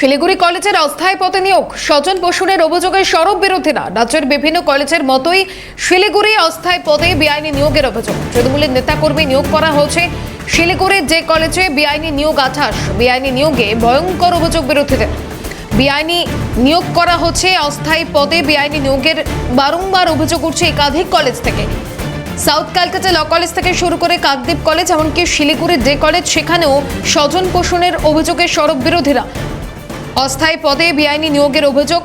শিলিগুড়ি কলেজের অস্থায়ী পদে নিয়োগ, স্বজন পোষণের অভিযোগে সরব বিরোধীরা। রাজ্যের বিভিন্ন কলেজের মতোই শিলিগুড়ি অস্থায়ী পদে বেআইনি নিয়োগের অভিযোগ। তৃণমূলের নেতাকর্মী নিয়োগ করা হয়েছে শিলিগুড়ির যে কলেজে বেআইনি নিয়োগ 28। বেআইনি নিয়োগে ভয়ঙ্কর অভিযোগ বিরোধীদের। বেআইনি নিয়োগ করা হচ্ছে অস্থায়ী পদে, বেআইনি নিয়োগের বারংবার অভিযোগ উঠছে একাধিক কলেজ থেকে। সাউথ ক্যালকাটা ল কলেজ থেকে শুরু করে কাকদ্বীপ কলেজ, এমনকি শিলিগুড়ির যে কলেজ সেখানেও স্বজন পোষণের অভিযোগে সরব বিরোধীরা। অস্থায়ী পদে বেআইনি নিয়োগের অভিযোগ,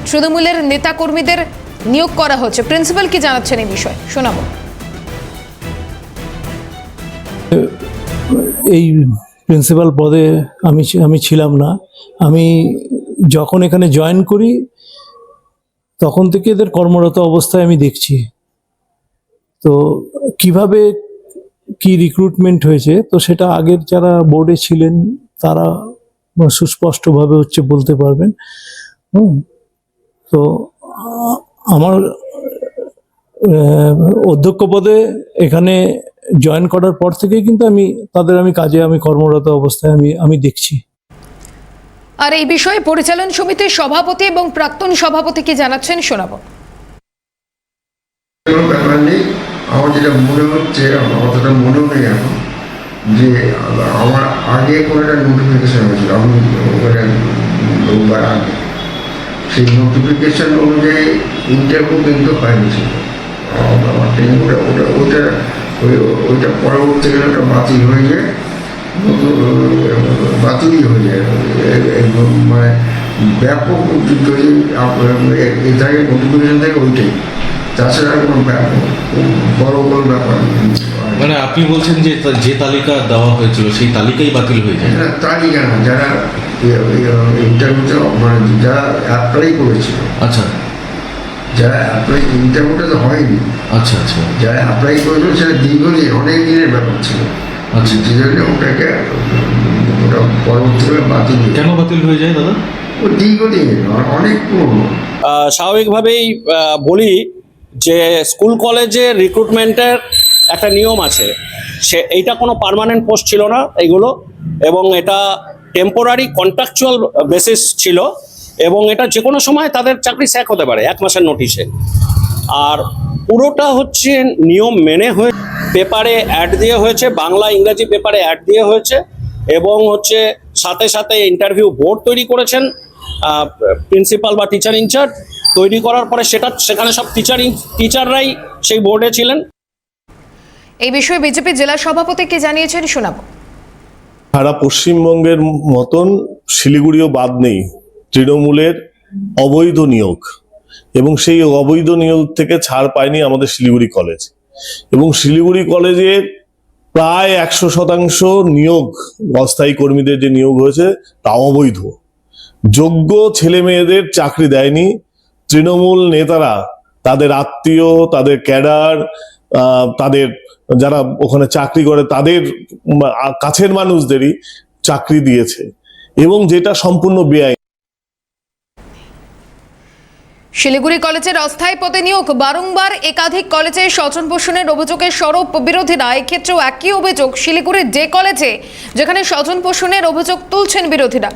তৃণমূলের নেতাকর্মীদের নিয়োগ করা হচ্ছে। প্রিন্সিপাল কি জানাচ্ছেন এই বিষয়ে শোনাবো। এই প্রিন্সিপাল পদে আমি ছিলাম না। আমি যখন এখানে জয়েন করি তখন থেকে এদের কর্মরত অবস্থায় আমি দেখছি। তো কিভাবে কি রিক্রুটমেন্ট হয়েছে তো সেটা আগের যারা বোর্ডে ছিলেন তারা সুস্পষ্টভাবে বলতে পারবেন। তো আমার অধ্যক্ষ পদে এখানে জয়েন করার পর থেকেই কিন্তু আমি কাজে কর্মরত অবস্থায় আমি দেখছি। আর এই বিষয়ে পরিচালন সমিতির সভাপতি এবং প্রাক্তন সভাপতি কি জানাচ্ছেন শোনাবো। আমার যেটা মনে হচ্ছে, আমার অতটা মনে নেই এখন, যে আমার আগে কোনো একটা নোটিফিকেশান হয়েছিল, আমি ওখানে রোববার আগে সেই নোটিফিকেশান অনুযায়ী ইন্টারভিউ কিন্তু হয়নি ছিল আমার ট্রেনিং। ওইটা পরবর্তীকালে ওটা বাতিল হয়ে যায়, বাতিলই হয়ে যায়। মানে ব্যাপক যদি এই জায়গায় নোটিফিকেশান থাকে ওইটাই, তাছাড়া কোনো বড় বড় ব্যাপার। মানে আপনি বলছেন যে যে তালিকা দেওয়া হয়েছিল সেই তালিকাই বাতিল হয়ে যায়? তালিকা না, যারা ইন্টারভিউতে মানে যারা অ্যাপ্লাই করেছিল, আচ্ছা, যারা অ্যাপ্লাই ইন্টারভিউটা তো হয়নি, আচ্ছা আচ্ছা, যারা অ্যাপ্লাই করেছিল সেটা দীর্ঘদিন অনেক দিনের ব্যাপার ছিল। আচ্ছা, যে জন্য ওটা পরবর্তীকালে বাতিল। কেন বাতিল হয়ে যায় দাদা? ও দীর্ঘদিন অনেক পুরনো। স্বাভাবিকভাবেই বলি যে স্কুল কলেজের রিক্রুটমেন্টের একটা নিয়ম আছে, এইটা কোনো পার্মানেন্ট পোস্ট ছিল না এইগুলো, এবং এটা টেম্পোরারি কন্ট্রাকচুয়াল বেসিস ছিল, এবং এটা যে কোনো সময় তাদের চাকরি স্যাক হতে পারে 1 মাসের নোটিশে। আর পুরোটা হচ্ছে নিয়ম মেনে হয়ে পেপারে অ্যাড দিয়ে হয়েছে, বাংলা ইংরাজি পেপারে অ্যাড দিয়ে হয়েছে, এবং সাথে সাথে ইন্টারভিউ বোর্ড তৈরি করেছেন প্রিন্সিপাল বা টিচার ইনচার্জ। তৈরি করার পরে সেখানে সব টিচাররাই সেই বোর্ডে ছিলেন। এই বিষয়ে বিজেপি জেলা সভাপতি কি জানিয়েছেন শোনাবো। সারা পশ্চিমবঙ্গের মতন শিলিগুড়িও বাদ নেই তৃণমূলের অবৈধ নিয়োগ, এবং সেই অবৈধ নিয়োগ থেকে ছাড় পায়নি আমাদের শিলিগুড়ি কলেজ। এবং শিলিগুড়ি কলেজের প্রায় 100% নিয়োগ, অস্থায়ী কর্মীদের যে নিয়োগ হয়েছে তা অবৈধ। যোগ্য ছেলে মেয়েদের চাকরি দেয়নি তৃণমূল নেতারা, তাদের আত্মীয়, তাদের ক্যাডার, তাদের যারা ওখানে চাকরি করে তাদের কাছের মানুষদেরই চাকরি দিয়েছে, এবং যেটা সম্পূর্ণ বেআইনি। শিলিগুড়ি কলেজের অস্থায়ী পদে নিয়োগ, বারংবার একাধিক কলেজে স্বজন পোষণের অভিযোগে সরব বিরোধীরা। এক্ষেত্রেও একই অভিযোগ শিলিগুড়ির যে কলেজে, যেখানে স্বজন পোষণের অভিযোগ তুলছেন বিরোধীরা।